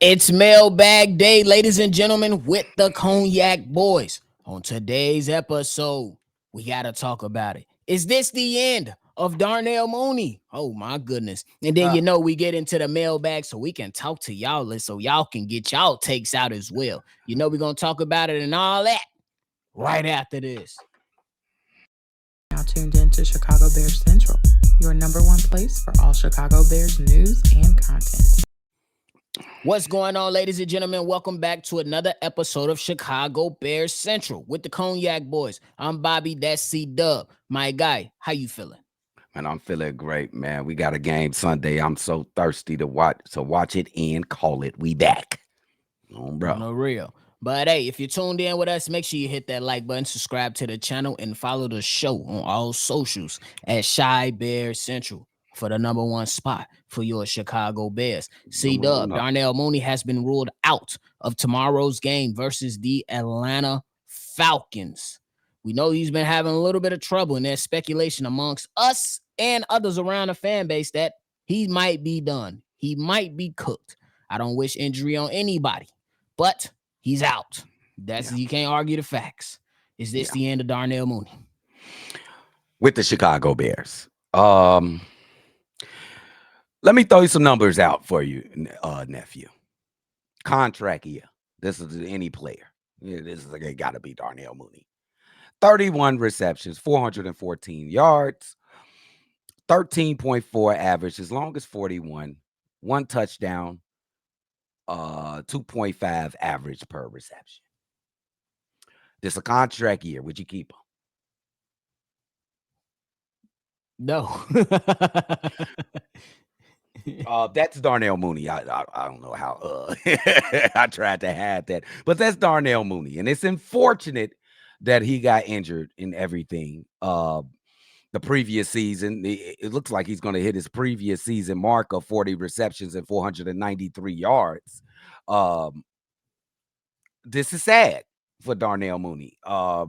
It's Mailbag Day, ladies and gentlemen, with the Cognac Boys. On today's episode, we got to talk about it. Is this the end of Darnell Mooney? Oh, my goodness. And then, we get into the mailbag so we can talk to y'all so y'all can get y'all takes out as well. We're going to talk about it and all that right after this. Now tuned in to Chicago Bears Central, your number one place for all Chicago Bears news and content. What's going on, ladies and gentlemen? Welcome back to another episode of Chicago Bears Central with the Cognac Boys. I'm Bobby, that's C-Dubb. My guy, how you feeling? Man, I'm feeling great, man. We got a game Sunday. I'm so thirsty to watch it and call it. We back. Bro. No real. But hey, if you're tuned in with us, make sure you hit that like button, subscribe to the channel, and follow the show on all socials at Chi Bears Central for the number one spot for your Chicago Bears. C-Dubb, Darnell Mooney has been ruled out of tomorrow's game versus the Atlanta Falcons. We know he's been having a little bit of trouble, and there's speculation amongst us and others around the fan base that he might be done. He might be cooked. I don't wish injury on anybody, but he's out. You can't argue the facts. Is this the end of Darnell Mooney? With the Chicago Bears. Let me throw you some numbers out for you, nephew. Contract year. This is any player. This is it got to be Darnell Mooney. 31 receptions, 414 yards, 13.4 average, as long as 41, one touchdown, 2.5 average per reception. This is a contract year. Would you keep him? No. That's Darnell Mooney. I don't know how I tried to hide that, but that's Darnell Mooney, and it's unfortunate that he got injured in everything. The previous season, it looks like he's going to hit his previous season mark of 40 receptions and 493 yards. This is sad for Darnell Mooney. I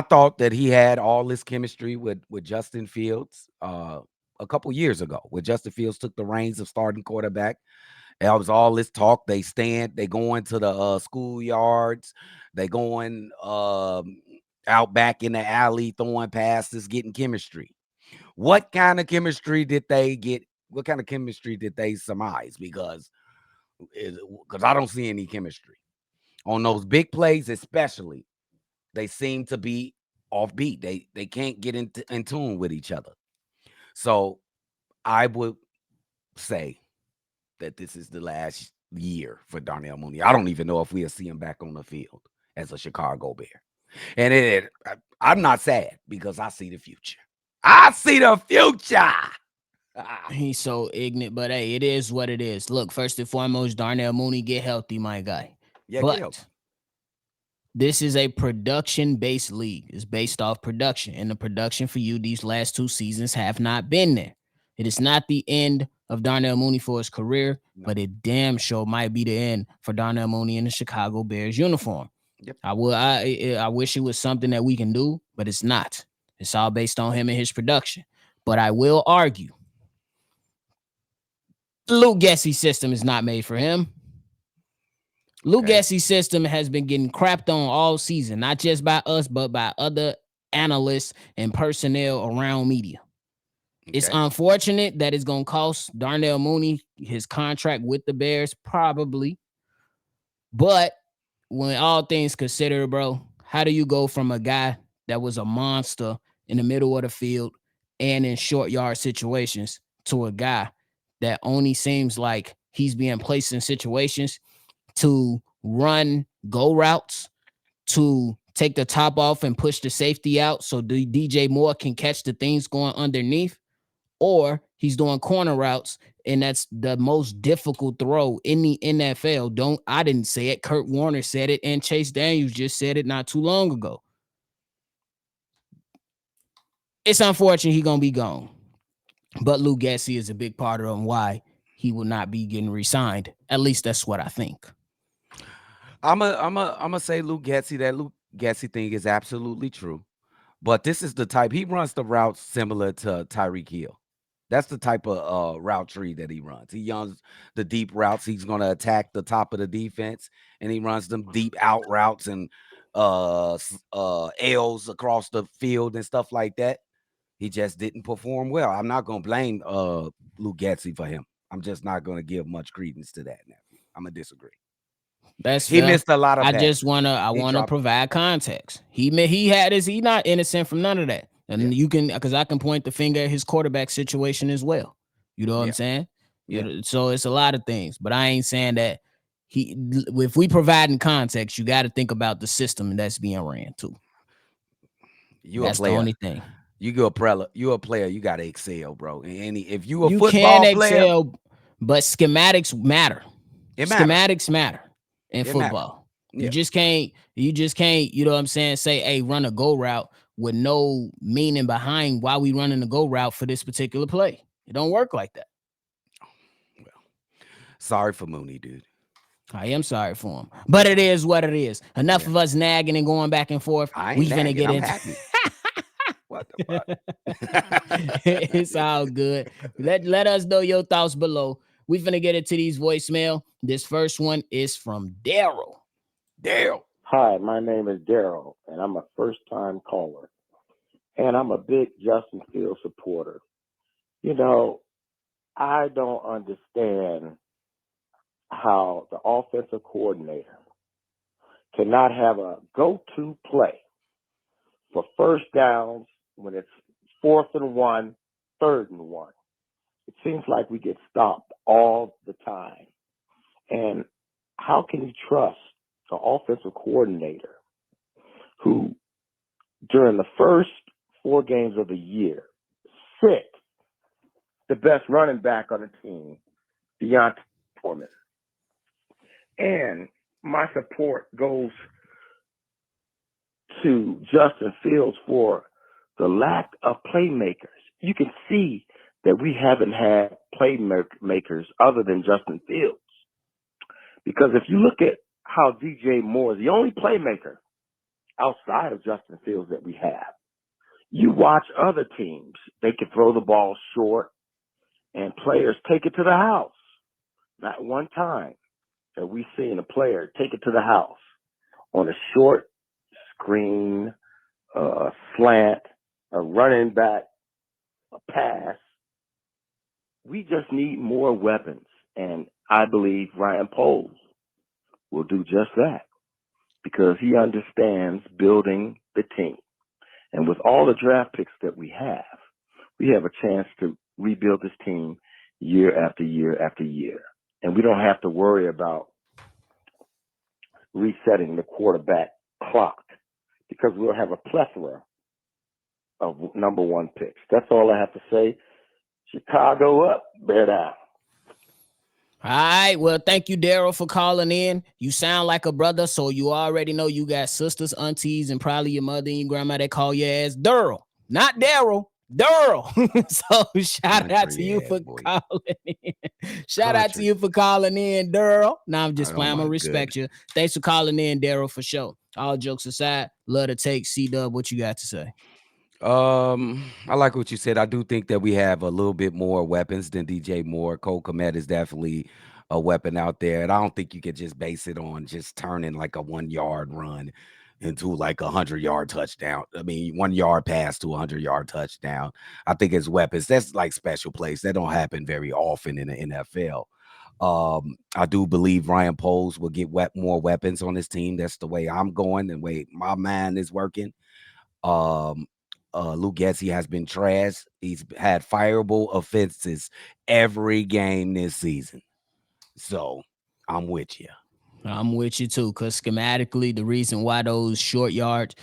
thought that he had all this chemistry with Justin Fields a couple years ago, when Justin Fields took the reins of starting quarterback. It was all this talk. They go into the schoolyards. They going out back in the alley, throwing passes, getting chemistry. What kind of chemistry did they get? What kind of chemistry did they surmise? Because I don't see any chemistry on those big plays, especially. They seem to be offbeat. They can't get in tune with each other. So I would say that this is the last year for Darnell Mooney. I don't even know if we'll see him back on the field as a Chicago Bear. And I'm not sad because I see the future. I see the future. He's so ignorant, but hey, it is what it is. Look, first and foremost, Darnell Mooney, get healthy, my guy. Yeah, but this is a production-based league. It's based off production, and the production for you these last two seasons have not been there. It is not the end of Darnell Mooney for his career, but it damn sure might be the end for Darnell Mooney in the Chicago Bears uniform. Yep. I wish it was something that we can do, but it's not. It's all based on him and his production. But I will argue the Luke Getsy system is not made for him. Luke Getsy's system has been getting crapped on all season, not just by us, but by other analysts and personnel around media. It's unfortunate that it's going to cost Darnell Mooney his contract with the Bears, probably. But when all things considered, bro, how do you go from a guy that was a monster in the middle of the field and in short yard situations to a guy that only seems like he's being placed in situations to run go routes, to take the top off and push the safety out so the DJ Moore can catch the things going underneath, or he's doing corner routes, and that's the most difficult throw in the NFL. I didn't say it. Kurt Warner said it, and Chase Daniels just said it not too long ago. It's unfortunate he's going to be gone, but Luke Getsy is a big part of why he will not be getting re-signed. At least that's what I think. I'm a say Luke Getsy. That Luke Getsy thing is absolutely true, but this is the type he runs the routes similar to Tyreek Hill. That's the type of route tree that he runs. He runs the deep routes. He's going to attack the top of the defense, and he runs them deep out routes and L's across the field and stuff like that. He just didn't perform well. I'm not going to blame Luke Getsy for him. I'm just not going to give much credence to that, nephew. I'm going to disagree. That's He fair. missed a lot of passes. I wanna provide context. He had his, he not innocent from none of that. And you can, because I can point the finger at his quarterback situation as well. You know what I'm saying? Yeah. So it's a lot of things, but I ain't saying that if we providing context, you got to think about the system that's being ran too. That's the only thing. You're a player. You got to excel, bro. And if you can football excel, player, but schematics matter. Schematics matter in football. Yeah. You just can't, you know what I'm saying, say, hey, run a go route with no meaning behind why we running the go route for this particular play. It don't work like that. Well, sorry for Mooney, dude. I am sorry for him, but it is what it is. Enough of us nagging and going back and forth. We finna get into what the fuck? It's all good. Let us know your thoughts below. We finna get into these voicemail. This first one is from Daryl. Hi, my name is Daryl, and I'm a first-time caller. And I'm a big Justin Fields supporter. You know, I don't understand how the offensive coordinator cannot have a go-to play for first downs when it's 4th and 1, 3rd and 1. It seems like we get stopped all the time. And how can you trust the offensive coordinator who, during the first 4 games of the year, sit the best running back on the team, Deontay Foreman? And my support goes to Justin Fields for the lack of playmakers. You can see that we haven't had playmakers other than Justin Fields. Because if you look at how DJ Moore is the only playmaker outside of Justin Fields that we have, you watch other teams, they can throw the ball short and players take it to the house. Not one time have we seen a player take it to the house on a short screen, a slant, a running back, a pass. We just need more weapons. And I believe Ryan Poles will do just that because he understands building the team. And with all the draft picks that we have a chance to rebuild this team year after year after year. And we don't have to worry about resetting the quarterback clock because we'll have a plethora of number 1 picks. That's all I have to say. Chicago up, bear down. All right. Well, thank you, Daryl, for calling in. You sound like a brother, so you already know you got sisters, aunties, and probably your mother and your grandma that call your ass Daryl. Not Daryl. Daryl. So shout out to you for calling in. Shout out to you for calling in, Daryl. Now I'm just playing. I'm gonna respect you. Thanks for calling in, Daryl, for sure. All jokes aside, love to take C-Dubb. What you got to say? I like what you said. I do think that we have a little bit more weapons than DJ Moore. Cole Kmet is definitely a weapon out there. And I don't think you could just base it on just turning like a 1-yard run into like a 100-yard touchdown. I mean, 1-yard pass to a 100-yard touchdown. I think it's weapons. That's like special plays. That don't happen very often in the NFL. I do believe Ryan Poles will get more weapons on his team. That's the way I'm going, the way my mind is working. Luke Getsy has been trash. He's had fireable offenses every game this season. So I'm with you. I'm with you too, because schematically, the reason why those short yardage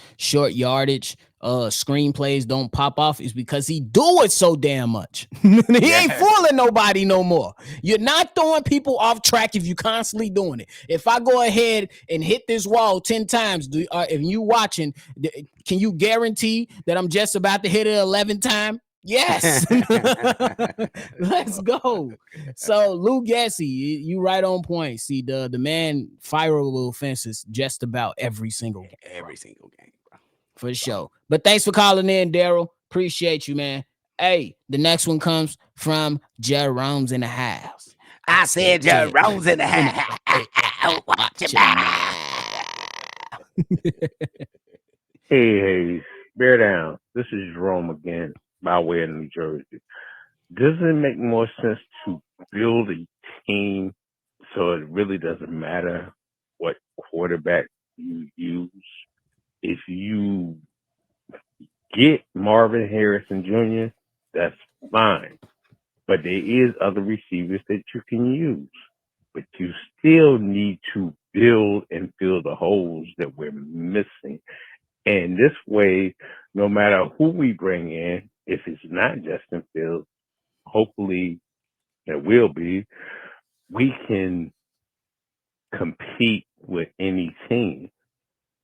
screenplays don't pop off is because he do it so damn much. He ain't fooling nobody no more. You're not throwing people off track if you constantly doing it. If I go ahead and hit this wall 10 times, if you watching, can you guarantee that I'm just about to hit it 11th time? Yes. Let's go. So Luke Getsy, you right on point. See, the man fireable offenses just about every single game. Every single game, bro. For sure. But thanks for calling in, Daryl. Appreciate you, man. Hey, the next one comes from Jerome's in the house. I said Jerome's in the house. Watch your mouth. Hey, bear down. This is Jerome again, by way of New Jersey. Doesn't it make more sense to build a team so it really doesn't matter what quarterback you use? If you get Marvin Harrison Jr., that's fine. But there is other receivers that you can use. But you still need to build and fill the holes that we're missing. And this way, no matter who we bring in, if it's not Justin Fields, hopefully it will be, we can compete with any team.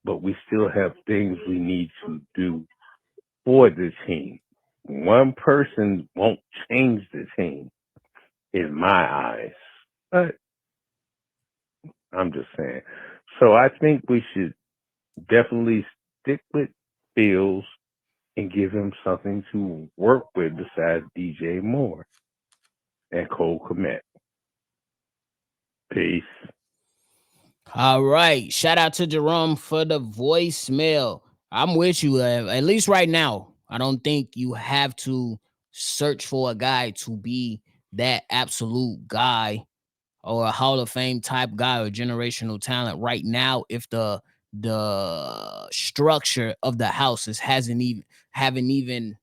But we still have things we need to do for the team. One person won't change the team, in my eyes. But I'm just saying. So I think we should definitely stick with Fields and give him something to work with besides DJ Moore and Cole Kmet. Peace. All right. Shout out to Jerome for the voicemail. I'm with you. At least right now, I don't think you have to search for a guy to be that absolute guy or a Hall of Fame type guy or generational talent right now if the structure of the houses haven't even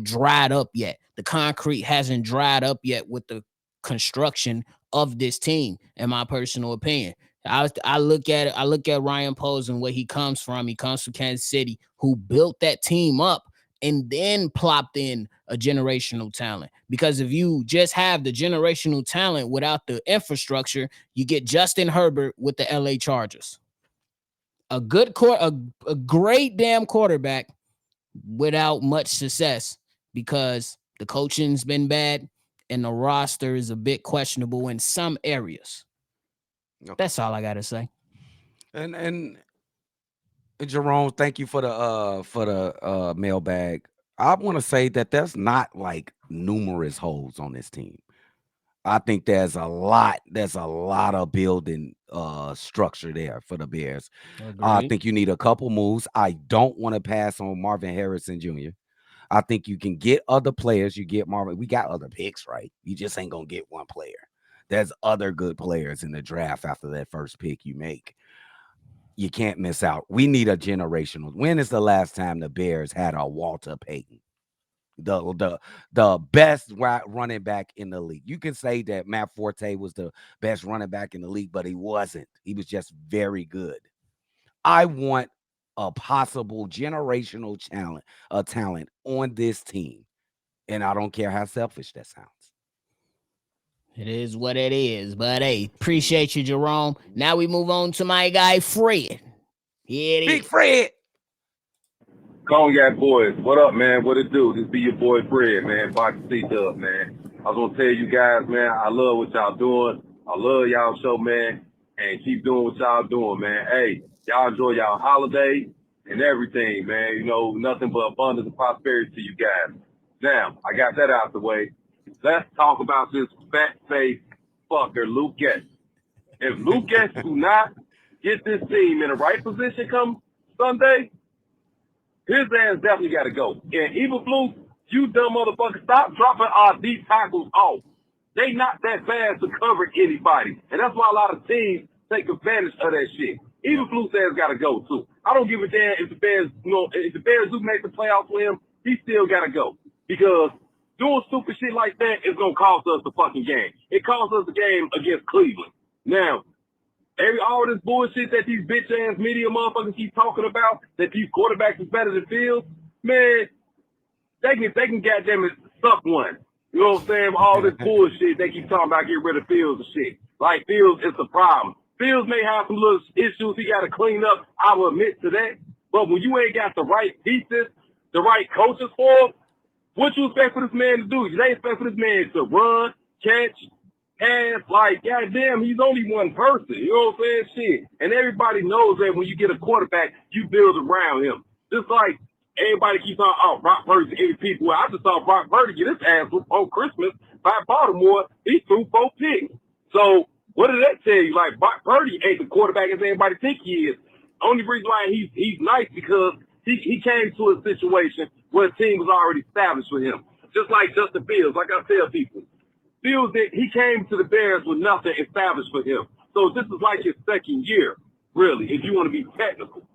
dried up yet. The concrete hasn't dried up yet with the construction of this team, in my personal opinion. I look at Ryan Poles and where he comes from. He comes from Kansas City, who built that team up and then plopped in a generational talent. Because if you just have the generational talent without the infrastructure, you get Justin Herbert with the LA Chargers. A great damn quarterback without much success because the coaching's been bad and the roster is a bit questionable in some areas. Okay. That's all I gotta say. And Jerome, thank you for the mailbag. I want to say that there's not like numerous holes on this team. I think there's a lot of building structure there for the Bears. I think you need a couple moves. I don't want to pass on Marvin Harrison Jr. I think you can get other players. You get Marvin. We got other picks, right? You just ain't gonna get one player. There's other good players in the draft after that first pick you make. You can't miss out. We need a generational. When is the last time the Bears had a Walter Payton? The best running back in the league. You can say that Matt Forte was the best running back in the league, but he wasn't. He was just very good. I want a possible generational talent on this team. And I don't care how selfish that sounds. It is what it is. But hey, appreciate you, Jerome. Now we move on to my guy, Fred. Here it Big is. Fred. Cognac boys, what up, man? What it do? This be your boy Fred, man. Box C-Dubb, man. I was gonna tell you guys, man, I love what y'all doing. I love y'all show, man. And keep doing what y'all doing, man. Hey, y'all enjoy y'all holiday and everything, man. You know, nothing but abundance and prosperity to you guys. Now, I got that out the way. Let's talk about this fat-faced fucker, Luke Getz. If Luke Getz do not get this team in the right position come Sunday, his ass definitely got to go. And Eberflus, you dumb motherfucker, stop dropping our deep tackles off. They not that fast to cover anybody. And that's why a lot of teams take advantage of that shit. Eberflus ass got to go, too. I don't give a damn if the Bears, if the Bears do make the playoffs with him, he still got to go. Because doing stupid shit like that is going to cost us the fucking game. It cost us the game against Cleveland. Now, all this bullshit that these bitch ass media motherfuckers keep talking about, that these quarterbacks is better than Fields, man, they can goddamn it suck one. You know what I'm saying? All this bullshit they keep talking about, get rid of Fields and shit. Like Fields is the problem. Fields may have some little issues he got to clean up. I will admit to that. But when you ain't got the right pieces, the right coaches for him, what you expect for this man to do? You ain't expect for this man to run, catch, and like, goddamn, he's only one person. You know what I'm saying? Shit. And everybody knows that when you get a quarterback, you build around him. Just like everybody keeps on, oh, Brock Purdy's MVP. Well, I just saw Brock Purdy get his ass whooped on Christmas by Baltimore. He threw 4 picks. So what did that tell you? Like, Brock Purdy ain't the quarterback as everybody think he is. Only reason why he's nice because he came to a situation where the team was already established for him. Just like Justin Fields, like I tell people. Fields, he came to the Bears with nothing established for him. So this is like his second year, really, if you want to be technical.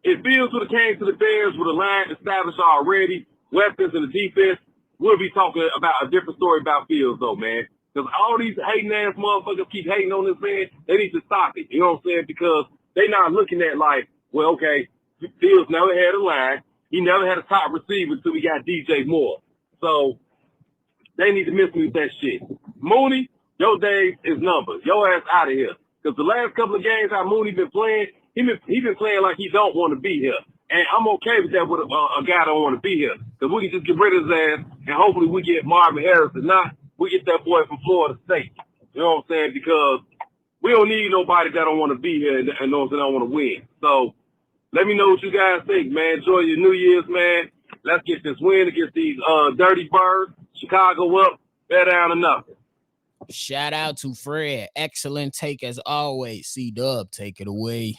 If Fields would have came to the Bears with a line established already, weapons and the defense, we'll be talking about a different story about Fields, though, man. Because all these hating-ass motherfuckers keep hating on this man, they need to stop it. You know what I'm saying? Because they not looking at like, well, okay, Fields never had a line. He never had a top receiver until we got DJ Moore. So they need to miss me with that shit. Mooney, your days is numbered. Your ass out of here. Because the last couple of games how Mooney been playing, he been playing like he don't want to be here. And I'm okay with that with a guy don't want to be here. Because we can just get rid of his ass, and hopefully we get Marvin Harris. If not, we get that boy from Florida State. You know what I'm saying? Because we don't need nobody that don't want to be here and knows that don't want to win. So let me know what you guys think, man. Enjoy your New Year's, man. Let's get this win against these dirty birds. Chicago up, better down to nothing. Shout out to Fred. Excellent take as always. C-Dubb, take it away.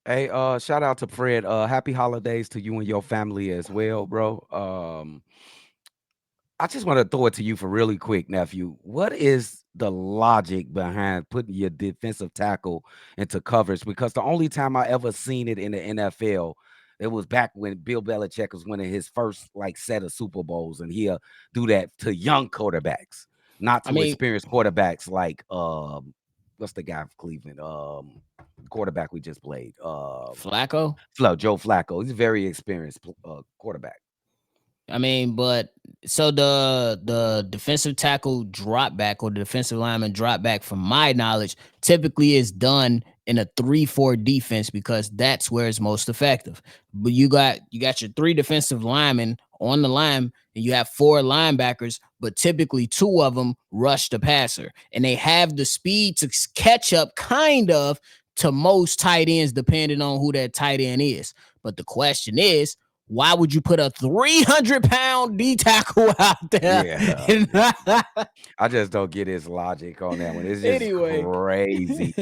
Hey, shout out to Fred. Happy holidays to you and your family as well, bro. I just want to throw it to you for really quick, nephew. What is the logic behind putting your defensive tackle into coverage? Because the only time I ever seen it in the NFL, it was back when Bill Belichick was winning his first set of Super Bowls, and he'll do that to young quarterbacks, not to experienced quarterbacks like what's the guy from Cleveland? Quarterback we just played. Flacco? Joe Flacco. He's a very experienced quarterback. But so the defensive tackle drop back or the defensive lineman drop back, from my knowledge, typically is done in a 3-4 defense because that's where it's most effective. But you got your 3 defensive linemen on the line and you have 4 linebackers, but typically 2 of them rush the passer, and they have the speed to catch up kind of to most tight ends depending on who that tight end is. But the question is, why would you put a 300-pound D tackle out there? Yeah. I just don't get his logic on that one. It's just crazy.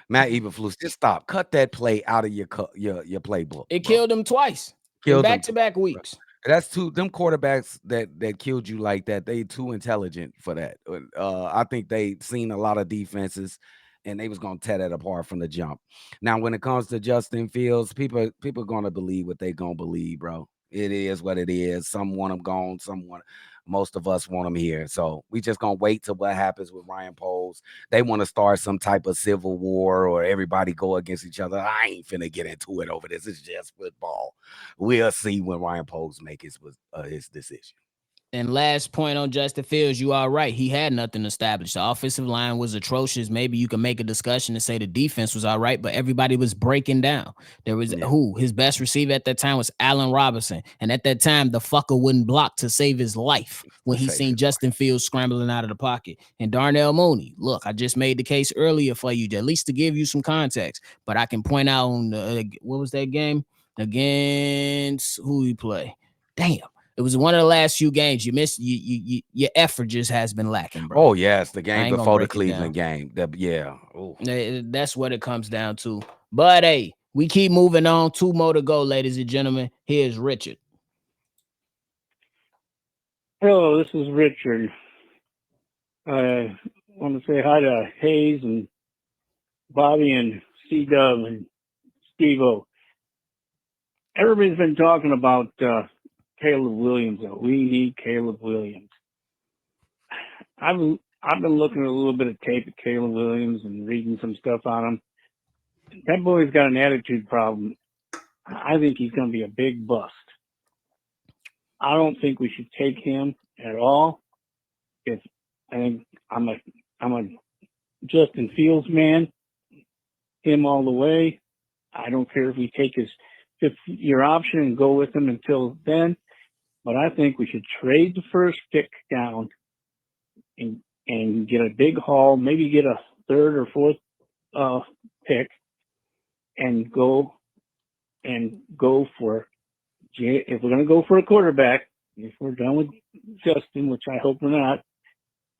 Matt Eberflus, just stop. Cut that play out of your playbook. It killed him twice. Killed back-to-back weeks. That's them quarterbacks that killed you like that. They too intelligent for that. I think they seen a lot of defenses, and they was gonna tear that apart from the jump. Now, when it comes to Justin Fields, people gonna believe what they gonna believe, bro. It is what it is. Some want him gone, most of us want him here. So we just gonna wait till what happens with Ryan Poles. They want to start some type of civil war or everybody go against each other. I ain't finna get into it over this. It's just football. We'll see when Ryan Poles make his decision. And last point on Justin Fields, you are right. He had nothing established. The offensive line was atrocious. Maybe you can make a discussion and say the defense was all right, but everybody was breaking down. There was his best receiver at that time was Allen Robinson. And at that time, the fucker wouldn't block to save his life when he seen Justin Fields scrambling out of the pocket. And Darnell Mooney, look, I just made the case earlier for you, at least to give you some context. But I can point out on what was that game? Against who he play? Damn. It was one of the last few games you missed. Your effort just has been lacking, bro. Oh yes, the game before the Cleveland game. That's what it comes down to. But hey, we keep moving on. 2 more to go, ladies and gentlemen. Here's Richard. Hello, this is Richard. I want to say hi to Hayes and Bobby and C-Dubb and Steve-O. Everybody's been talking about Caleb Williams, though. We need Caleb Williams. I've been looking at a little bit of tape of Caleb Williams and reading some stuff on him. That boy's got an attitude problem. I think he's going to be a big bust. I don't think we should take him at all. I think I'm a Justin Fields man, him all the way. I don't care if we take his 5th-year option and go with him until then. But I think we should trade the first pick down and get a big haul, maybe get a 3rd or 4th pick and go for if we're going to go for a quarterback, if we're done with Justin, which I hope we're not,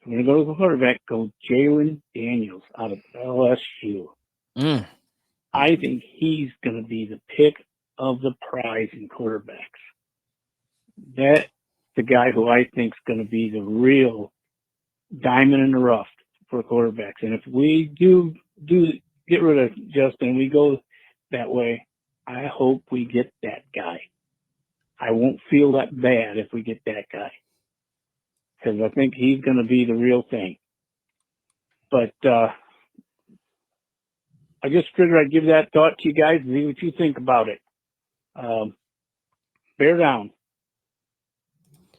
if we're going to go with a quarterback, go Jalen Daniels out of LSU. I think he's going to be the pick of the prize in quarterbacks. That's the guy who I think is going to be the real diamond in the rough for quarterbacks. And if we do get rid of Justin, we go that way, I hope we get that guy. I won't feel that bad if we get that guy, because I think he's going to be the real thing. But I just figured I'd give that thought to you guys and see what you think about it. Bear down.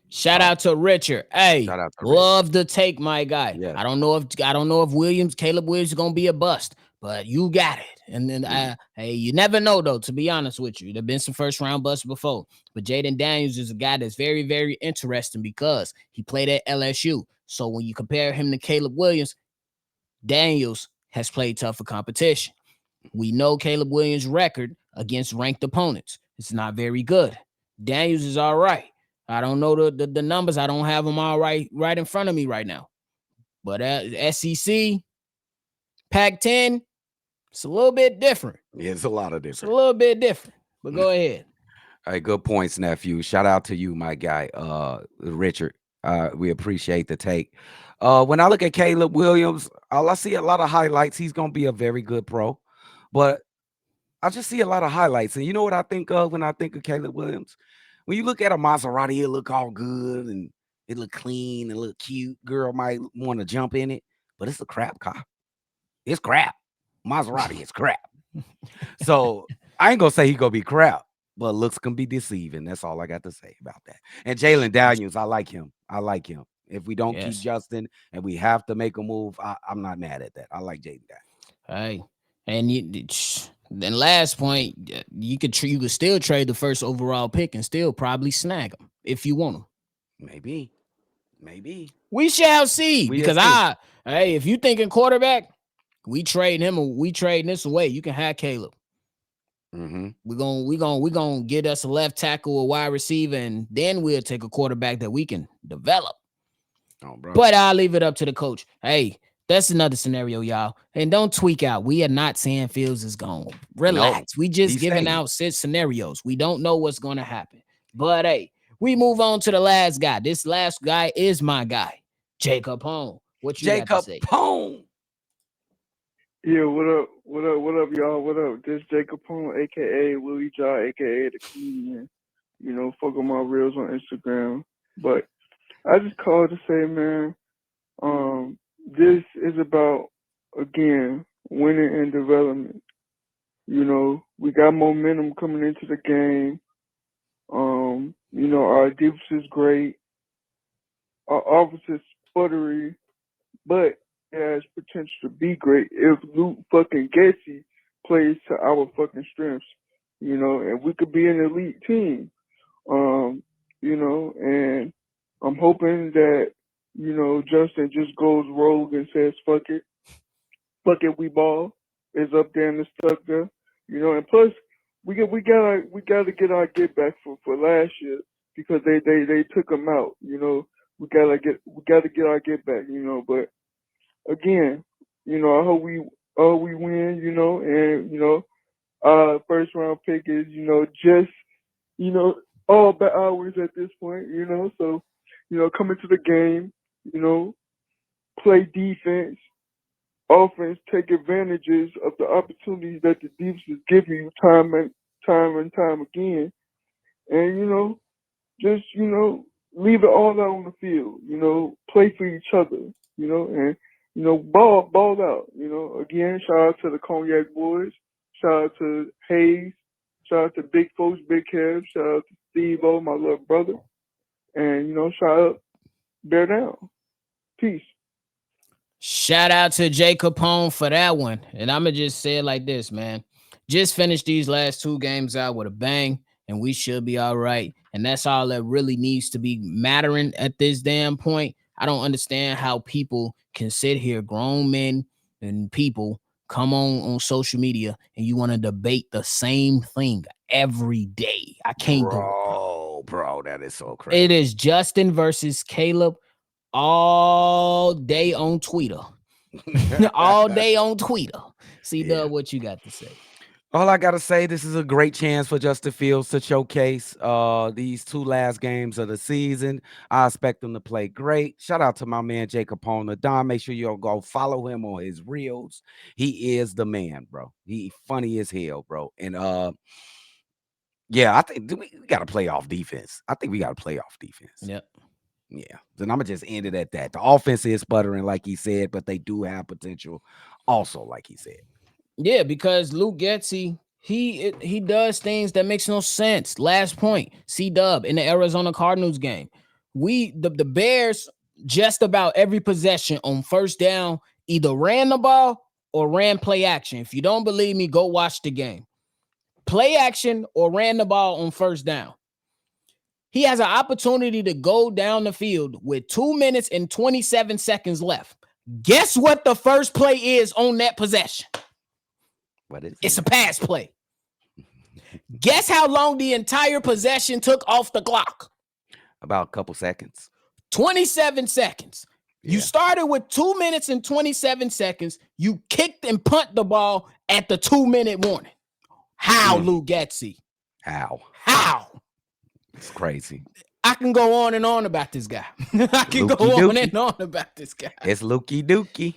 Shout out to Richard. Hey, Shout out to love the take, my guy. Yes. I don't know if Caleb Williams is gonna be a bust, but you got it. And then hey, you never know though, to be honest with you. There've been some first round busts before. But Jaden Daniels is a guy that's very, very interesting because he played at LSU. So when you compare him to Caleb Williams, Daniels has played tougher competition. We know Caleb Williams' record against ranked opponents. It's not very good. Daniels is all right. I don't know the numbers. I don't have them all right in front of me right now. But SEC, Pac-10, it's a little bit different. Yeah, it's a lot of different. It's a little bit different. But go ahead. All right, good points, nephew. Shout out to you, my guy, Richard. We appreciate the take. When I look at Caleb Williams, I see a lot of highlights. He's going to be a very good pro. But I just see a lot of highlights. And you know what I think of when I think of Caleb Williams? When you look at a Maserati, it look all good and it look clean and look cute. Girl might want to jump in it, but it's a crap car. It's crap. Maserati is crap. So I ain't gonna say he gonna be crap, but looks can be deceiving. That's all I got to say about that. And Jalen Daniels, I like him. If we don't keep Justin and we have to make a move, I'm not mad at that. I like Jalen Daniels. Hey, and then last point, you could still trade the first overall pick and still probably snag him if you want him. Maybe. We shall see. If you thinking quarterback, we trade him or we trade this away. You can have Caleb. We're gonna get us a left tackle, a wide receiver, and then we'll take a quarterback that we can develop. Oh, bro. But I'll leave it up to the coach. Hey, that's another scenario, y'all. And don't tweak out. We are not saying Fields is gone. Relax. We just giving out scenarios. We don't know what's going to happen. But hey, we move on to the last guy. This last guy is my guy, Jacob Home. What you got to say? Jacob Home. Yeah, what up, y'all? What up? This Jacob Home, a.k.a. Willie Jaw, a.k.a. the comedian. You know, fuck with my reels on Instagram. But I just called to say, man, this is about, again, winning and development. You know, we got momentum coming into the game. You know, our defense is great. Our offense is sputtery, but it has potential to be great if Luke fucking Getsy plays to our fucking strengths. You know, and we could be an elite team. You know, and I'm hoping that, you know, Justin just goes rogue and says, fuck it, we ball. Is up there and it's stuck there. You know, and plus we gotta get our get back for last year because they took him out. You know, we gotta get our get back. You know, but again, you know, I hope we win. You know, and you know, first round pick is, you know, just, you know, all bad hours at this point. You know, so, you know, come into the game, you know, play defense, offense, take advantages of the opportunities that the defense is giving you time and time again. And, you know, just, you know, leave it all out on the field, you know, play for each other, you know, and, you know, ball out, you know. Again, shout out to the Cognac Boys, shout out to Hayes, shout out to Big Folks, Big Kev, shout out to Steve-O, my little brother, and, you know, shout out Bear Down. Peace. Shout out to Jay Capone for that one. And I'm going to just say it like this, man. Just finish these last two games out with a bang, and we should be all right. And that's all that really needs to be mattering at this damn point. I don't understand how people can sit here, grown men and people, come on social media, and you want to debate the same thing every day. I can't go. Bro, that is so crazy. It is Justin versus Caleb all day on Twitter. All day on Twitter. C-Dubb, what you got to say? All I gotta say, this is a great chance for Justin Fields to showcase these 2 last games of the season. I expect him to play great. Shout out to my man Jacob Pona. Don, make sure you go follow him on his reels. He is the man, bro. He funny as hell, bro. And yeah, I think we got to play off defense. I think we got to play off defense. Yep. Yeah. Then I'm gonna just end it at that. The offense is sputtering, like he said, but they do have potential, also, like he said. Yeah, because Luke Getsy, he does things that makes no sense. Last point, C-Dubb in the Arizona Cardinals game. The Bears just about every possession on first down either ran the ball or ran play action. If you don't believe me, go watch the game. Play action or ran the ball on first down. He has an opportunity to go down the field with 2 minutes and 27 seconds left. Guess what the first play is on that possession? What is it? It's a pass play. Guess how long the entire possession took off the clock? About a couple seconds. 27 seconds. Yeah. You started with 2 minutes and 27 seconds. You kicked and punt the ball at the 2-minute warning. How, Luke Getsy? How? It's crazy. I can go on and on about this guy. I can go on and on about this guy. It's Lukey Dookie.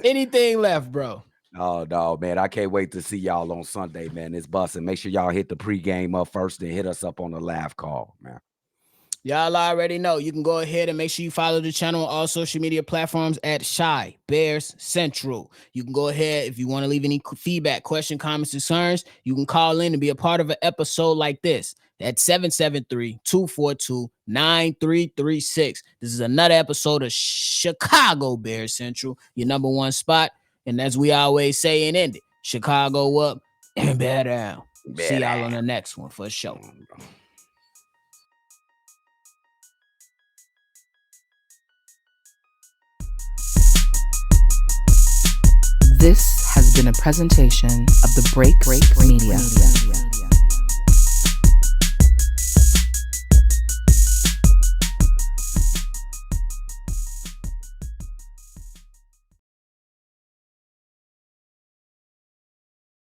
Anything left, bro? Oh, no, man. I can't wait to see y'all on Sunday, man. It's busting. Make sure y'all hit the pregame up first and hit us up on the live call, man. Y'all already know. You can go ahead and make sure you follow the channel on all social media platforms at Shy Bears Central. You can go ahead if you want to leave any feedback, question, comments, concerns. You can call in and be a part of an episode like this. That's 773-242-9336. This is another episode of Chicago Bears Central, your number one spot. And as we always say and end it, Chicago up and bear down. See y'all on the next one for sure. This has been a presentation of the Break Media.